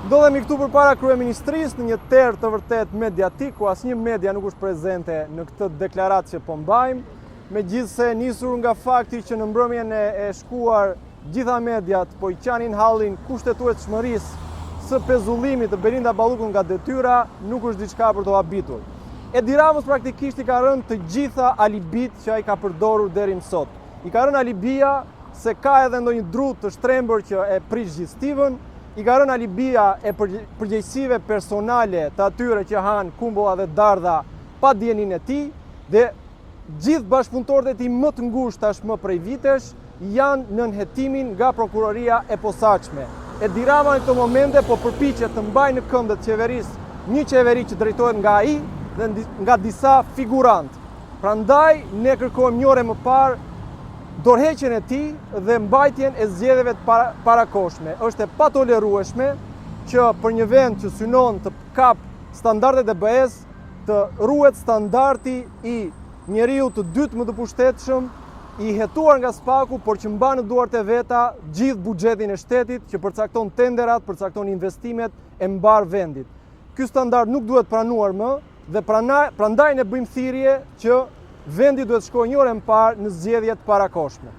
Ndodhemi këtu përpara kryeministrisë në një terr të vërtet mediatik, ku asnjë media nuk është prezente në këtë deklaratë që po mbajmë, megjithse nisur nga fakti që në mbrëmjen e shkuar gjitha mediat po i qanin hallin kushtetueshmërisë së pezullimit të Belinda Ballukut nga detyra, nuk është diçka për të habitur. Edi Ramës praktikisht i ka rënë të gjitha alibit që ai ka përdorur deri më sot. I ka rënë alibia se ka edhe ndonjë dru të shtrembur që e prish gjithstivën, i ka rënë alibia e përgjegjësive personale të atyre që han kumbulla dhe dardha pa dijenin e tij, dhe gjithë bashkëpunëtorët e tij më të ngushtë tashmë prej vitesh janë në nënhetimin nga prokuroria e posaçme. Edi Rama në këto momente po përpiqet të mbajë në këmbët qeverisë një qeveri që drejtohet nga ai dhe nga disa figurantë. Prandaj ne kërkojmë një orë më parë dorëheqjen e tij dhe mbajtjen e zgjedhjeve të parakohshme. Është e patolerueshme që për një vend që synon të kap standardet e BE-s, të ruhet standardi i njeriu të dytë më të pushtetshëm, i hetuar nga spaku, por që mban në duart e veta gjithë buxhetin e shtetit, që përcakton tenderat, përcakton investimet e mbar vendit. Ky standard nuk duhet pranuar më dhe prandaj ne bëjmë thirrje që vendi duhet shkojë një orë më parë në zgjedhjet parakohshme.